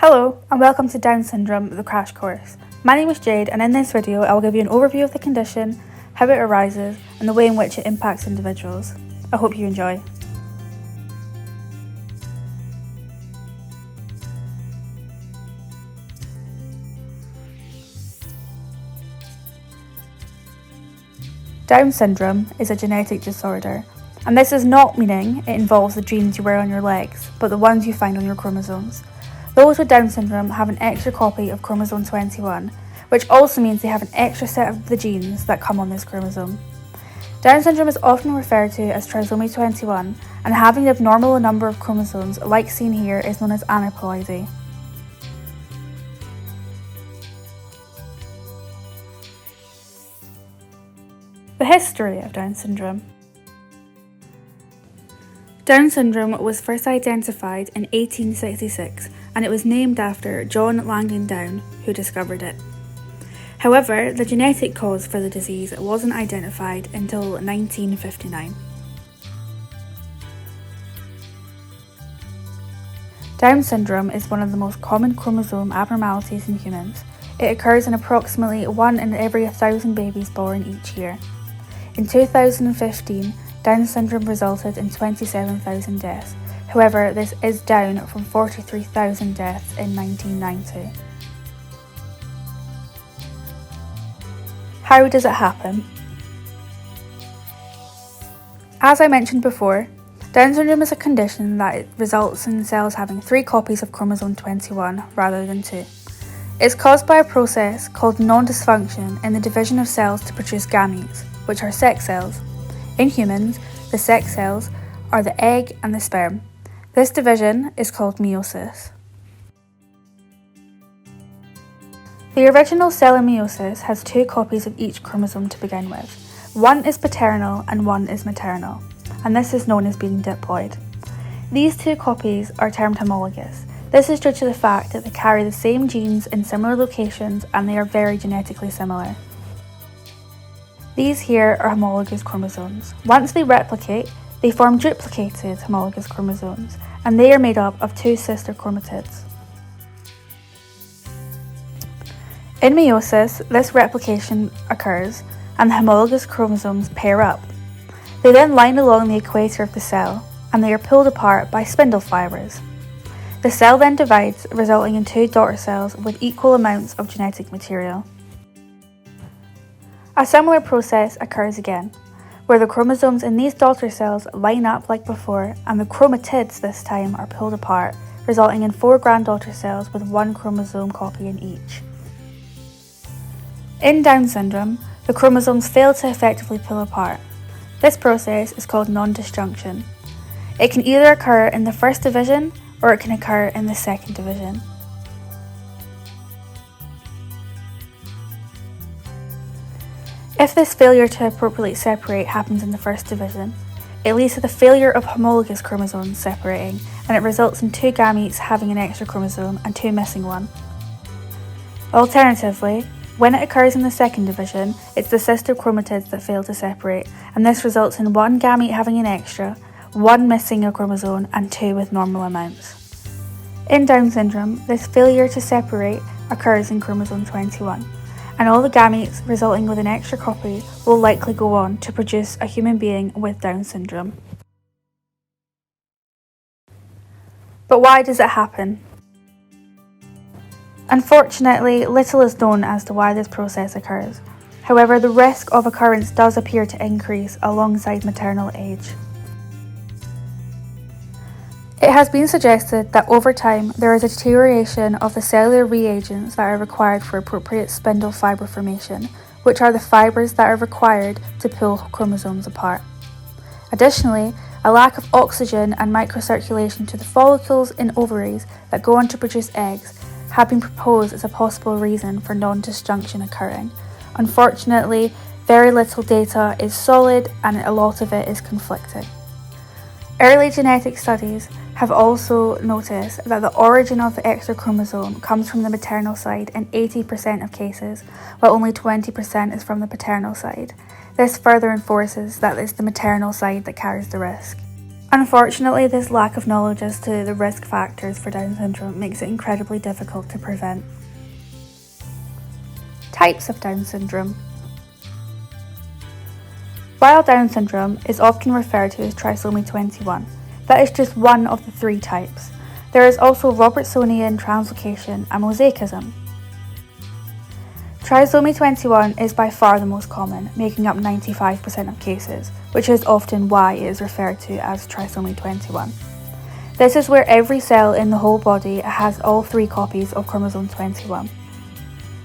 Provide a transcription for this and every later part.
Hello and welcome to Down Syndrome, the crash course. My name is Jade and in this video I will give you an overview of the condition, how it arises and the way in which it impacts individuals. I hope you enjoy. Down syndrome is a genetic disorder, and this is not meaning it involves the genes you wear on your legs, but the ones you find on your chromosomes. Those with Down syndrome have an extra copy of chromosome 21, which also means they have an extra set of the genes that come on this chromosome. Down syndrome is often referred to as trisomy 21, and having the abnormal number of chromosomes, like seen here, is known as aneuploidy. The history of Down syndrome. Down syndrome was first identified in 1866 and it was named after John Langdon Down, who discovered it. However, the genetic cause for the disease wasn't identified until 1959. Down syndrome is one of the most common chromosome abnormalities in humans. It occurs in approximately 1 in every 1,000 babies born each year. In 2015, Down syndrome resulted in 27,000 deaths. However, this is down from 43,000 deaths in 1990. How does it happen? As I mentioned before, Down syndrome is a condition that results in cells having 3 copies of chromosome 21 rather than 2. It's caused by a process called non-dysfunction in the division of cells to produce gametes, which are sex cells. In humans, the sex cells are the egg and the sperm. This division is called meiosis. The original cell in meiosis has 2 copies of each chromosome to begin with. One is paternal and one is maternal, and this is known as being diploid. These 2 copies are termed homologous. This is due to the fact that they carry the same genes in similar locations and they are very genetically similar. These here are homologous chromosomes. Once they replicate, they form duplicated homologous chromosomes, and they are made up of 2 sister chromatids. In meiosis, this replication occurs and the homologous chromosomes pair up. They then line along the equator of the cell, and they are pulled apart by spindle fibres. The cell then divides, resulting in 2 daughter cells with equal amounts of genetic material. A similar process occurs again, where the chromosomes in these daughter cells line up like before and the chromatids this time are pulled apart, resulting in 4 granddaughter cells with 1 chromosome copy in each. In Down syndrome, the chromosomes fail to effectively pull apart. This process is called non-disjunction. It can either occur in the first division or it can occur in the second division. If this failure to appropriately separate happens in the first division, it leads to the failure of homologous chromosomes separating, and it results in 2 gametes having an extra chromosome and 2 missing one. Alternatively, when it occurs in the second division, it's the sister chromatids that fail to separate, and this results in 1 gamete having an extra, 1 missing a chromosome, and 2 with normal amounts. In Down syndrome, this failure to separate occurs in chromosome 21. And all the gametes resulting with an extra copy will likely go on to produce a human being with Down syndrome. But why does it happen? Unfortunately, little is known as to why this process occurs. However, the risk of occurrence does appear to increase alongside maternal age. It has been suggested that over time there is a deterioration of the cellular reagents that are required for appropriate spindle fibre formation, which are the fibres that are required to pull chromosomes apart. Additionally, a lack of oxygen and microcirculation to the follicles in ovaries that go on to produce eggs have been proposed as a possible reason for non-disjunction occurring. Unfortunately, very little data is solid and a lot of it is conflicting. Early genetic studies have also noticed that the origin of the extra chromosome comes from the maternal side in 80% of cases, while only 20% is from the paternal side. This further enforces that it's the maternal side that carries the risk. Unfortunately, this lack of knowledge as to the risk factors for Down syndrome makes it incredibly difficult to prevent. Types of Down syndrome. While Down syndrome is often referred to as trisomy 21, that is just one of the 3 types. There is also Robertsonian translocation and mosaicism. Trisomy 21 is by far the most common, making up 95% of cases, which is often why it is referred to as trisomy 21. This is where every cell in the whole body has all 3 copies of chromosome 21.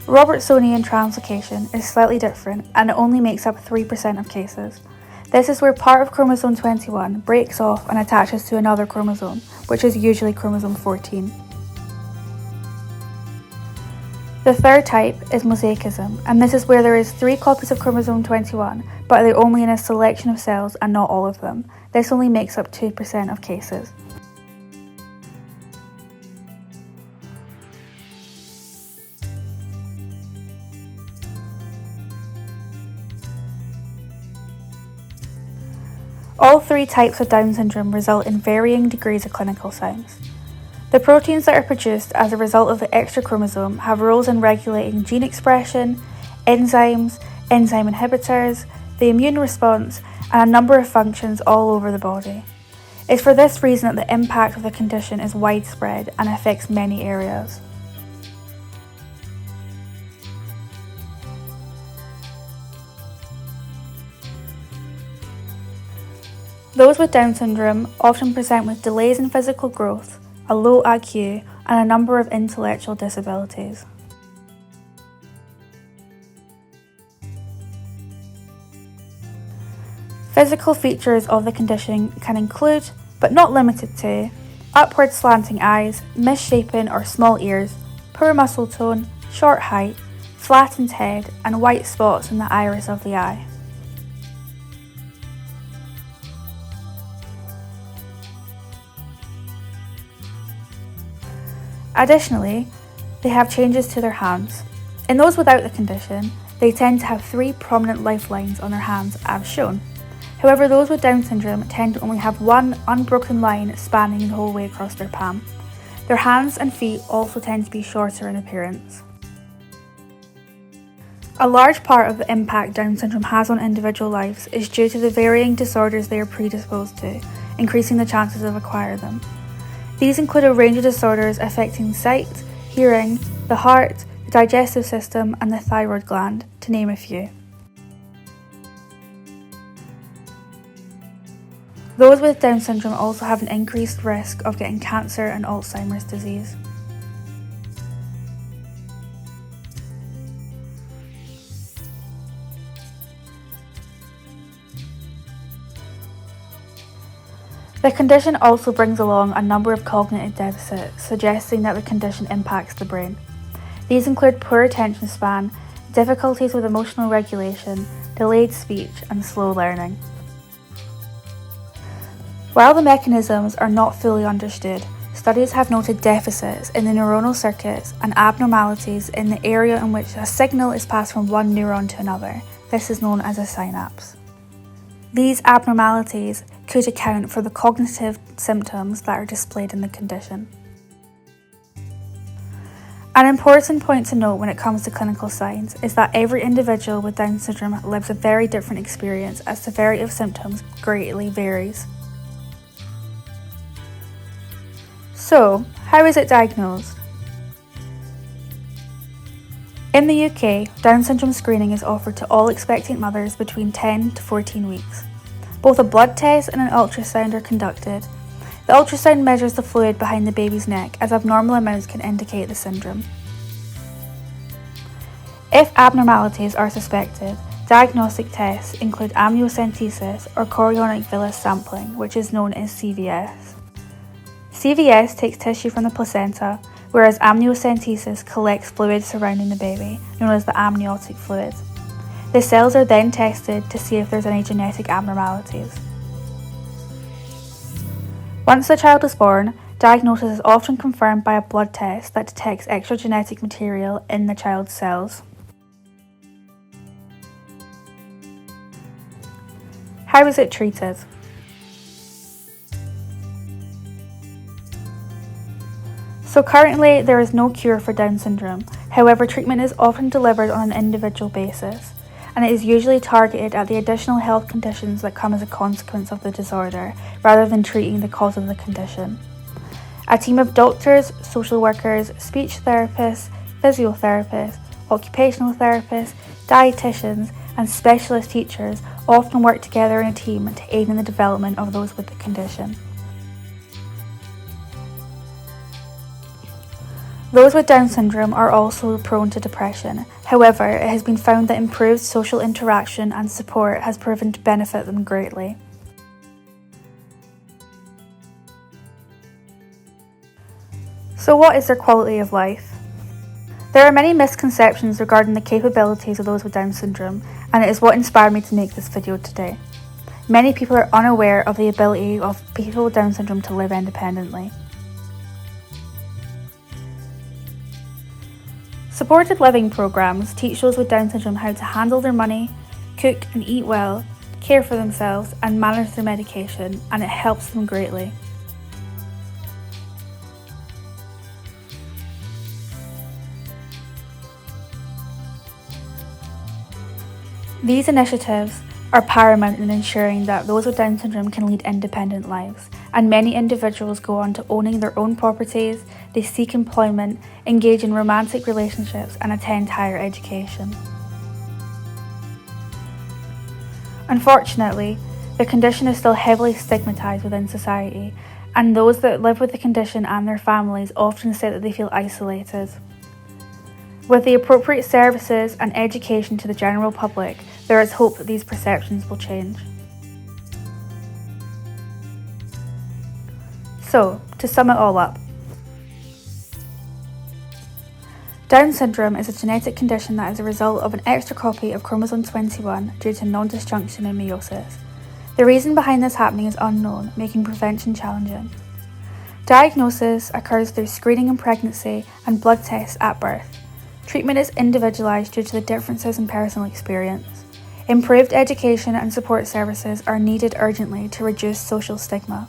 Robertsonian translocation is slightly different and it only makes up 3% of cases. This is where part of chromosome 21 breaks off and attaches to another chromosome, which is usually chromosome 14. The third type is mosaicism, and this is where there is 3 copies of chromosome 21, but they're only in a selection of cells and not all of them. This only makes up 2% of cases. All 3 types of Down syndrome result in varying degrees of clinical signs. The proteins that are produced as a result of the extra chromosome have roles in regulating gene expression, enzymes, enzyme inhibitors, the immune response, and a number of functions all over the body. It's for this reason that the impact of the condition is widespread and affects many areas. Those with Down syndrome often present with delays in physical growth, a low IQ, and a number of intellectual disabilities. Physical features of the condition can include, but not limited to, upward slanting eyes, misshapen or small ears, poor muscle tone, short height, flattened head, and white spots in the iris of the eye. Additionally, they have changes to their hands. In those without the condition, they tend to have 3 prominent lifelines on their hands as shown. However, those with Down syndrome tend to only have 1 unbroken line spanning the whole way across their palm. Their hands and feet also tend to be shorter in appearance. A large part of the impact Down syndrome has on individual lives is due to the varying disorders they are predisposed to, increasing the chances of acquiring them. These include a range of disorders affecting sight, hearing, the heart, the digestive system, and the thyroid gland, to name a few. Those with Down syndrome also have an increased risk of getting cancer and Alzheimer's disease. The condition also brings along a number of cognitive deficits, suggesting that the condition impacts the brain. These include poor attention span, difficulties with emotional regulation, delayed speech, and slow learning. While the mechanisms are not fully understood, studies have noted deficits in the neuronal circuits and abnormalities in the area in which a signal is passed from one neuron to another. This is known as a synapse. These abnormalities could account for the cognitive symptoms that are displayed in the condition. An important point to note when it comes to clinical signs is that every individual with Down syndrome lives a very different experience as severity of symptoms greatly varies. So, how is it diagnosed? In the UK, Down syndrome screening is offered to all expectant mothers between 10 to 14 weeks. Both a blood test and an ultrasound are conducted. The ultrasound measures the fluid behind the baby's neck, as abnormal amounts can indicate the syndrome. If abnormalities are suspected, diagnostic tests include amniocentesis or chorionic villus sampling, which is known as CVS. CVS takes tissue from the placenta, whereas amniocentesis collects fluid surrounding the baby, known as the amniotic fluid. The cells are then tested to see if there's any genetic abnormalities. Once the child is born, diagnosis is often confirmed by a blood test that detects extra genetic material in the child's cells. How is it treated? So currently there is no cure for Down syndrome. However, treatment is often delivered on an individual basis, and it is usually targeted at the additional health conditions that come as a consequence of the disorder, rather than treating the cause of the condition. A team of doctors, social workers, speech therapists, physiotherapists, occupational therapists, dietitians, and specialist teachers often work together in a team to aid in the development of those with the condition. Those with Down syndrome are also prone to depression. However, it has been found that improved social interaction and support has proven to benefit them greatly. So what is their quality of life? There are many misconceptions regarding the capabilities of those with Down syndrome, and it is what inspired me to make this video today. Many people are unaware of the ability of people with Down syndrome to live independently. Supported living programs teach those with Down syndrome how to handle their money, cook and eat well, care for themselves, and manage their medication, and it helps them greatly. These initiatives are paramount in ensuring that those with Down syndrome can lead independent lives, and many individuals go on to owning their own properties, they seek employment, engage in romantic relationships, and attend higher education. Unfortunately, the condition is still heavily stigmatised within society, and those that live with the condition and their families often say that they feel isolated. With the appropriate services and education to the general public, there is hope that these perceptions will change. So, to sum it all up, Down syndrome is a genetic condition that is a result of an extra copy of chromosome 21 due to non-disjunction in meiosis. The reason behind this happening is unknown, making prevention challenging. Diagnosis occurs through screening in pregnancy and blood tests at birth. Treatment is individualised due to the differences in personal experience. Improved education and support services are needed urgently to reduce social stigma.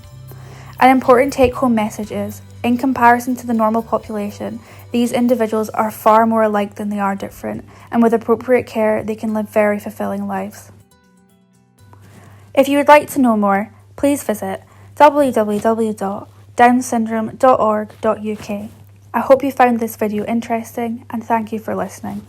An important take-home message is, in comparison to the normal population, these individuals are far more alike than they are different, and with appropriate care, they can live very fulfilling lives. If you would like to know more, please visit www.downsyndrome.org.uk. I hope you found this video interesting, and thank you for listening.